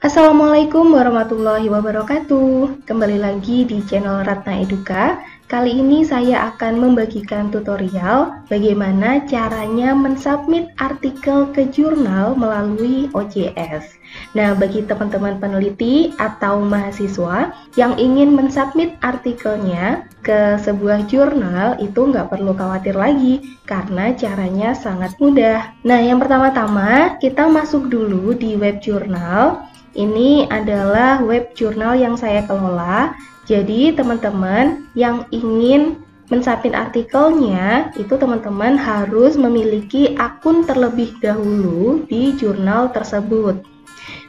Assalamualaikum warahmatullahi wabarakatuh. Kembali lagi di channel Ratna Eduka. Kali ini saya akan membagikan tutorial bagaimana caranya mensubmit artikel ke jurnal melalui OJS. Nah, bagi teman-teman peneliti atau mahasiswa yang ingin mensubmit artikelnya ke sebuah jurnal, itu nggak perlu khawatir lagi karena caranya sangat mudah. Nah, yang pertama-tama kita masuk dulu di web jurnal. Ini adalah web jurnal yang saya kelola. Jadi teman-teman yang ingin mensubmit artikelnya, itu teman-teman harus memiliki akun terlebih dahulu di jurnal tersebut.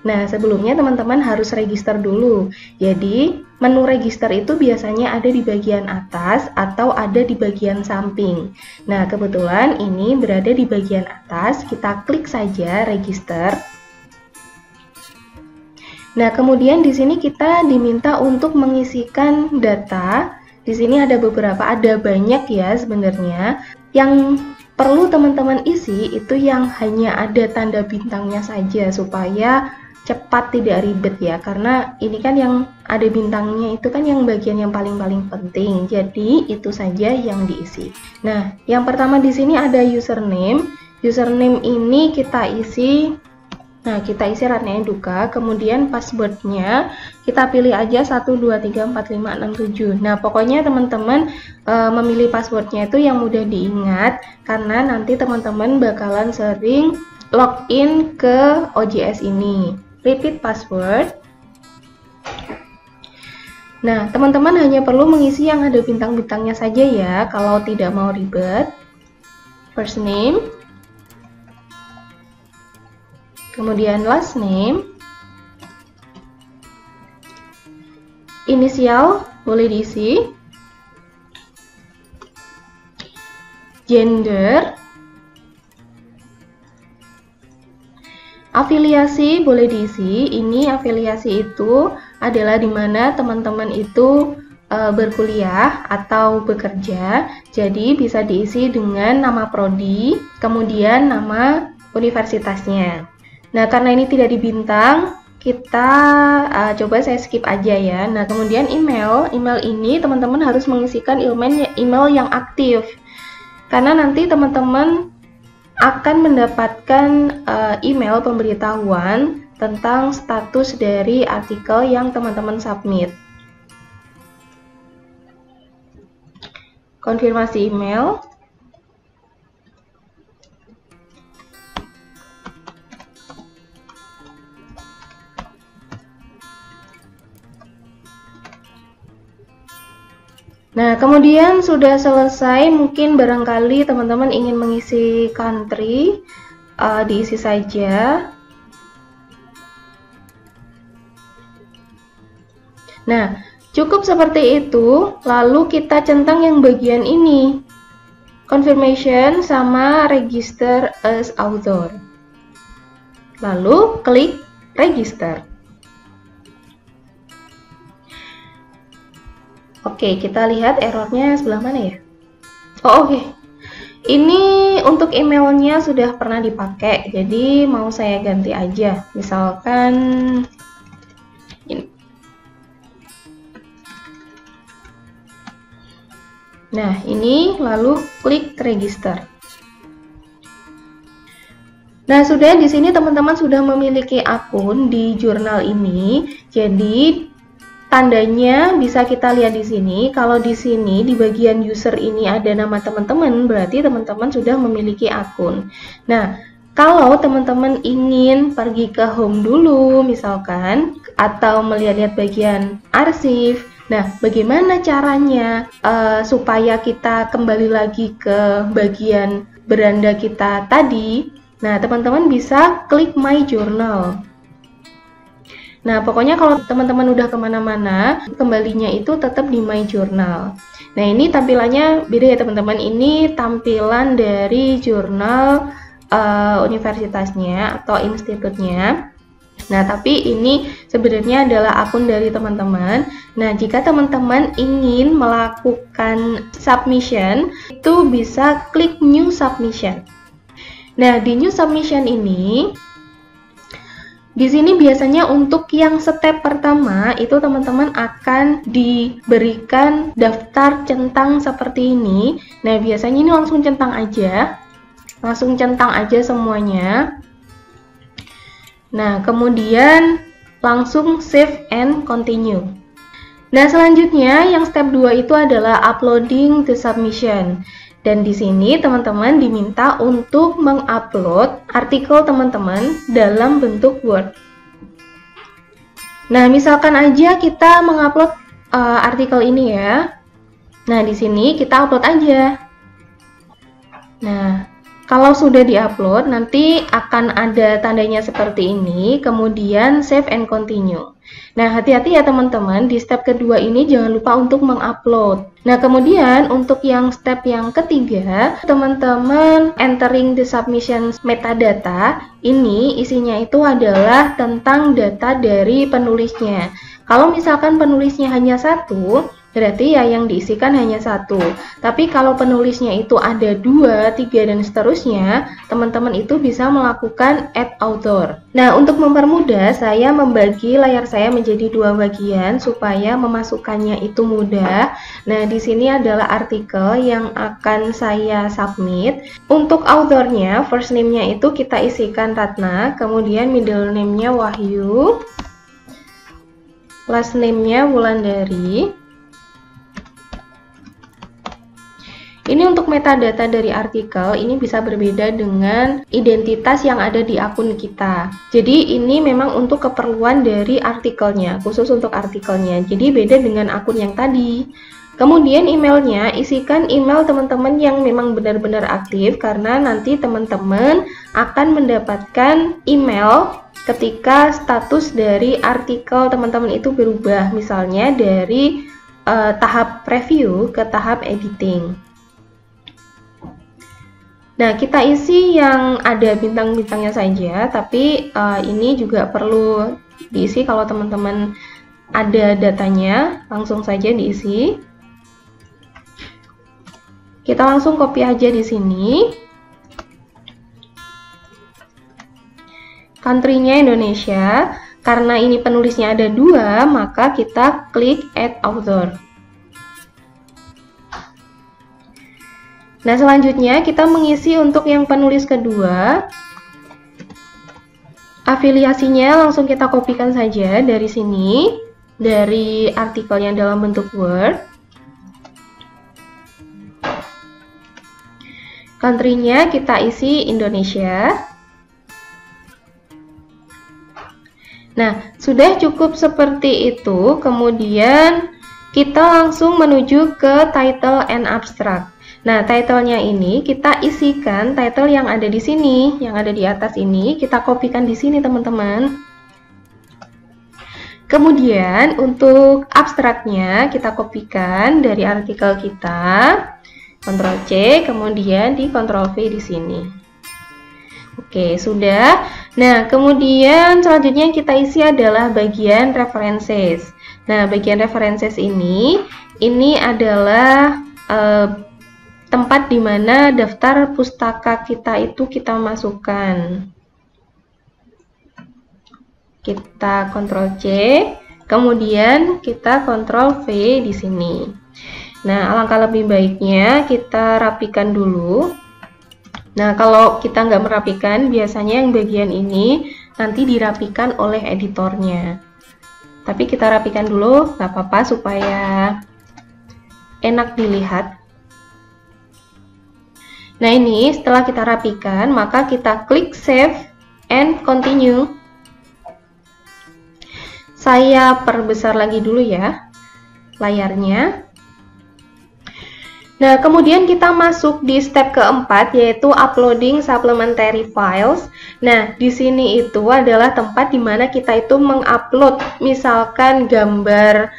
Nah, sebelumnya teman-teman harus register dulu. Jadi, menu register itu biasanya ada di bagian atas atau ada di bagian samping. Nah, kebetulan ini berada di bagian atas. Kita klik saja register. Nah, kemudian di sini kita diminta untuk mengisikan data. Di sini ada banyak ya sebenarnya. Yang perlu teman-teman isi itu yang hanya ada tanda bintangnya saja supaya cepat, tidak ribet ya. Karena ini kan yang ada bintangnya itu kan yang bagian yang paling penting. Jadi itu saja yang diisi. Nah, yang pertama di sini ada username. Username ini kita isi. Nah, kita isi Ratna Eduka, kemudian passwordnya kita pilih aja 12345667. Nah, pokoknya teman-teman memilih passwordnya itu yang mudah diingat, karena nanti teman-teman bakalan sering login ke OJS ini. Repeat password. Nah, teman-teman hanya perlu mengisi yang ada bintang-bintangnya saja ya, kalau tidak mau ribet. First name. Kemudian last name, inisial boleh diisi, gender, afiliasi boleh diisi. Ini afiliasi itu adalah di mana teman-teman itu berkuliah atau bekerja, jadi bisa diisi dengan nama prodi, kemudian nama universitasnya. Nah, karena ini tidak dibintang, kita coba saya skip aja ya. Nah, kemudian email ini teman-teman harus mengisikan email yang aktif. Karena nanti teman-teman akan mendapatkan email pemberitahuan tentang status dari artikel yang teman-teman submit. Konfirmasi email. Nah, kemudian sudah selesai, mungkin barangkali teman-teman ingin mengisi country, diisi saja. Nah, cukup seperti itu, lalu kita centang yang bagian ini, confirmation sama register as author. Lalu klik register. Oke, kita lihat errornya sebelah mana ya? Oh, oke. Ini untuk emailnya sudah pernah dipakai, jadi mau saya ganti aja. Misalkan ini. Nah, ini lalu klik register. Nah, sudah di sini teman-teman sudah memiliki akun di jurnal ini. Jadi tandanya bisa kita lihat di sini. Kalau di sini di bagian user ini ada nama teman-teman, berarti teman-teman sudah memiliki akun. Nah, kalau teman-teman ingin pergi ke home dulu misalkan, atau melihat-lihat bagian arsip, nah bagaimana caranya supaya kita kembali lagi ke bagian beranda kita tadi? Nah, teman-teman bisa klik my journal. Nah, pokoknya kalau teman-teman udah kemana-mana, kembalinya itu tetap di My Journal. Nah, ini tampilannya beda ya teman-teman. Ini tampilan dari jurnal universitasnya atau institutnya. Nah, tapi ini sebenarnya adalah akun dari teman-teman. Nah, jika teman-teman ingin melakukan submission, itu bisa klik New Submission. Nah, di New Submission ini Di sini biasanya untuk yang step pertama itu teman-teman akan diberikan daftar centang seperti ini. Nah, biasanya ini langsung centang aja. Langsung centang aja semuanya. Nah, kemudian langsung save and continue. Nah, selanjutnya yang step 2 itu adalah uploading the submission. Dan di sini teman-teman diminta untuk mengupload artikel teman-teman dalam bentuk Word. Nah, misalkan aja kita mengupload artikel ini ya. Nah, di sini kita upload aja. Nah, kalau sudah diupload, nanti akan ada tandanya seperti ini, kemudian save and continue. Nah, hati-hati ya teman-teman, di step kedua ini jangan lupa untuk mengupload. Nah, kemudian untuk yang step yang ketiga, teman-teman entering the submission metadata, ini isinya itu adalah tentang data dari penulisnya. Kalau misalkan penulisnya hanya satu, berarti ya yang diisikan hanya satu. Tapi kalau penulisnya itu ada 2, 3, dan seterusnya, teman-teman itu bisa melakukan add author. Nah, untuk mempermudah, saya membagi layar saya menjadi 2 bagian supaya memasukkannya itu mudah. Nah, di sini adalah artikel yang akan saya submit. Untuk authornya, first name-nya itu kita isikan Ratna, kemudian middle name-nya Wahyu, last name-nya Wulandari. Ini untuk metadata dari artikel, ini bisa berbeda dengan identitas yang ada di akun kita. Jadi ini memang untuk keperluan dari artikelnya, khusus untuk artikelnya. Jadi beda dengan akun yang tadi. Kemudian emailnya, isikan email teman-teman yang memang benar-benar aktif, karena nanti teman-teman akan mendapatkan email ketika status dari artikel teman-teman itu berubah. Misalnya dari tahap preview ke tahap editing. Nah, kita isi yang ada bintang-bintangnya saja, tapi ini juga perlu diisi kalau teman-teman ada datanya, langsung saja diisi. Kita langsung copy aja di sini. Country-nya Indonesia, karena ini penulisnya ada 2, maka kita klik add author. Nah, selanjutnya kita mengisi untuk yang penulis kedua. Afiliasinya langsung kita kopikan saja dari sini, dari artikelnya dalam bentuk Word. Country-nya kita isi Indonesia. Nah, sudah cukup seperti itu. Kemudian kita langsung menuju ke title and abstract. Nah, title-nya ini kita isikan title yang ada di sini, yang ada di atas ini, kita kopikan di sini, teman-teman. Kemudian untuk abstraknya kita kopikan dari artikel kita, Ctrl C, kemudian di Ctrl V di sini. Oke, sudah. Nah, kemudian selanjutnya yang kita isi adalah bagian references. Nah, bagian references ini adalah tempat di mana daftar pustaka kita itu kita masukkan. Kita Ctrl C, kemudian kita Ctrl V di sini. Nah, alangkah lebih baiknya kita rapikan dulu. Nah, kalau kita nggak merapikan, biasanya yang bagian ini nanti dirapikan oleh editornya. Tapi kita rapikan dulu, nggak apa-apa, supaya enak dilihat. Nah, ini setelah kita rapikan, maka kita klik save and continue. Saya perbesar lagi dulu ya layarnya. Nah, kemudian kita masuk di step keempat, yaitu uploading supplementary files. Nah, di sini itu adalah tempat di mana kita itu mengupload misalkan gambar,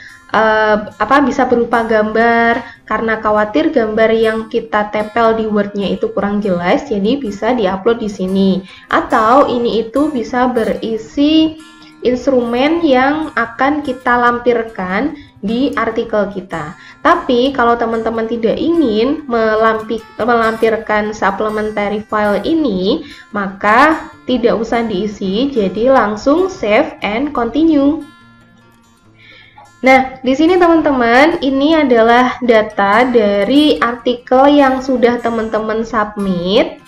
bisa berupa gambar, karena khawatir gambar yang kita tempel di Word-nya itu kurang jelas, jadi bisa diupload di sini. Atau ini itu bisa berisi instrumen yang akan kita lampirkan di artikel kita. Tapi kalau teman-teman tidak ingin melampirkan supplementary file ini, maka tidak usah diisi, jadi langsung save and continue. Nah, di sini teman-teman, ini adalah data dari artikel yang sudah teman-teman submit.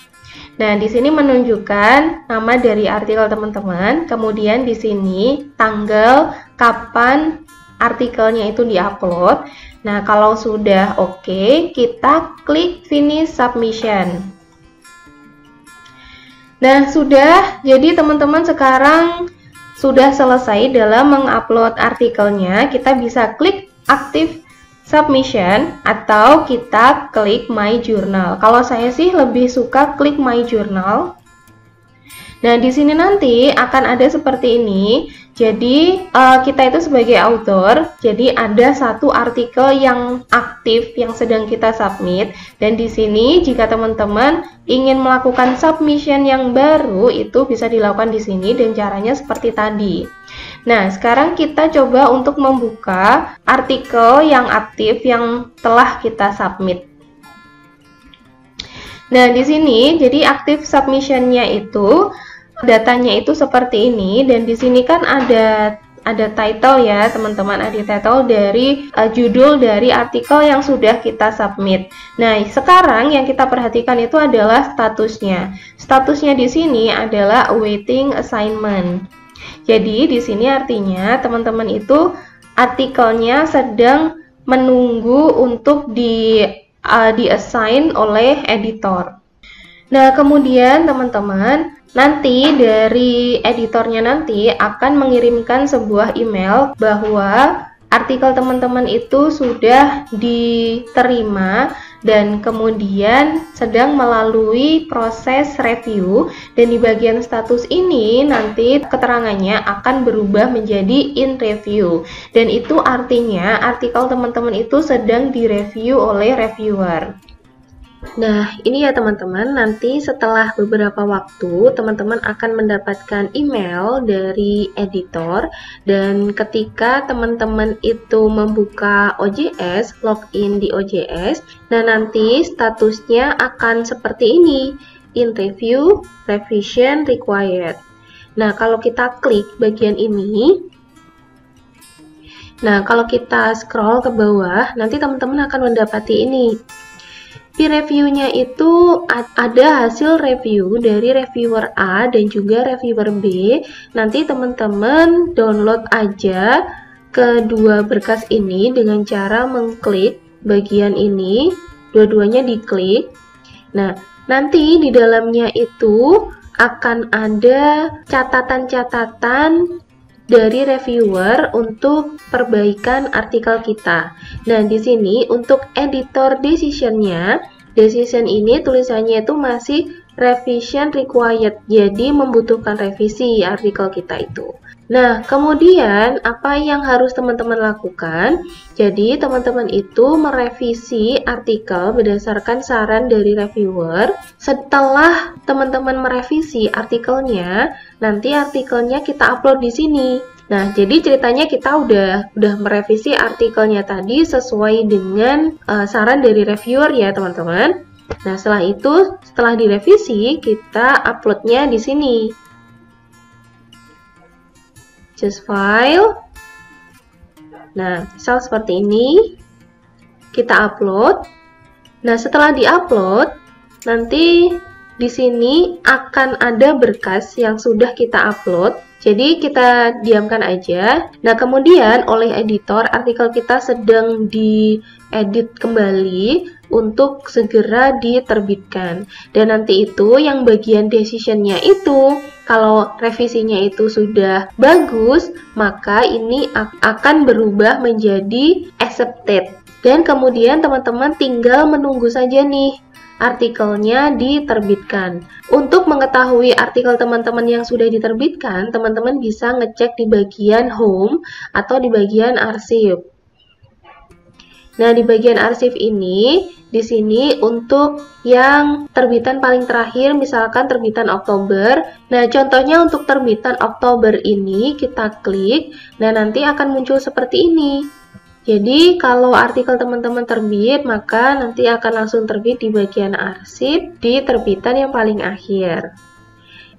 Nah, di sini menunjukkan nama dari artikel teman-teman, kemudian di sini tanggal kapan artikelnya itu diupload. Nah, kalau sudah oke, kita klik finish submission. Nah, sudah. Jadi teman-teman sekarang sudah selesai dalam mengupload artikelnya. Kita bisa klik active submission atau kita klik my journal. Kalau saya sih lebih suka klik my journal. Nah, di sini nanti akan ada seperti ini. Jadi, kita itu sebagai author, jadi ada satu artikel yang aktif yang sedang kita submit. Dan di sini, jika teman-teman ingin melakukan submission yang baru, itu bisa dilakukan di sini dan caranya seperti tadi. Nah, sekarang kita coba untuk membuka artikel yang aktif yang telah kita submit. Nah, di sini jadi active submission-nya itu datanya itu seperti ini, dan di sini kan ada title ya, teman-teman, ada title dari judul dari artikel yang sudah kita submit. Nah, sekarang yang kita perhatikan itu adalah statusnya. Statusnya di sini adalah awaiting assignment. Jadi di sini artinya teman-teman itu artikelnya sedang menunggu untuk di-assign oleh editor. Nah, kemudian teman-teman, nanti dari editornya nanti akan mengirimkan sebuah email bahwa artikel teman-teman itu sudah diterima dan kemudian sedang melalui proses review, dan di bagian status ini nanti keterangannya akan berubah menjadi in review, dan itu artinya artikel teman-teman itu sedang direview oleh reviewer. Nah, ini ya teman-teman, nanti setelah beberapa waktu teman-teman akan mendapatkan email dari editor, dan ketika teman-teman itu membuka OJS, login di OJS, nah nanti statusnya akan seperti ini, in review, revision required. Nah, kalau kita klik bagian ini, nah kalau kita scroll ke bawah, nanti teman-teman akan mendapati ini. Di reviewnya itu ada hasil review dari reviewer A dan juga reviewer B. Nanti teman-teman download aja kedua berkas ini dengan cara mengklik bagian ini, dua-duanya diklik. Nah, nanti di dalamnya itu akan ada catatan-catatan dari reviewer untuk perbaikan artikel kita. Nah, di sini untuk editor decision-nya, decision ini tulisannya itu masih revision required, jadi membutuhkan revisi artikel kita itu. Nah, kemudian apa yang harus teman-teman lakukan? Jadi, teman-teman itu merevisi artikel berdasarkan saran dari reviewer. Setelah teman-teman merevisi artikelnya, nanti artikelnya kita upload di sini. Nah, jadi ceritanya kita udah merevisi artikelnya tadi sesuai dengan saran dari reviewer ya, teman-teman. Nah, setelah direvisi, kita uploadnya di sini. Just file. Nah, misal seperti ini. Kita upload. Nah, setelah di-upload, nanti di sini akan ada berkas yang sudah kita upload. Jadi kita diamkan aja. Nah, kemudian oleh editor artikel kita sedang diedit kembali untuk segera diterbitkan. Dan nanti itu yang bagian decision-nya itu, kalau revisinya itu sudah bagus, maka ini akan berubah menjadi accepted. Dan kemudian teman-teman tinggal menunggu saja nih artikelnya diterbitkan. Untuk mengetahui artikel teman-teman yang sudah diterbitkan, teman-teman bisa ngecek di bagian home atau di bagian arsip. Nah, di bagian arsip ini, di sini untuk yang terbitan paling terakhir, misalkan terbitan Oktober. Nah, contohnya untuk terbitan Oktober ini, kita klik, nah nanti akan muncul seperti ini. Jadi kalau artikel teman-teman terbit, maka nanti akan langsung terbit di bagian arsip di terbitan yang paling akhir.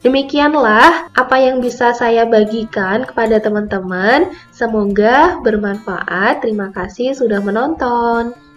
Demikianlah apa yang bisa saya bagikan kepada teman-teman. Semoga bermanfaat. Terima kasih sudah menonton.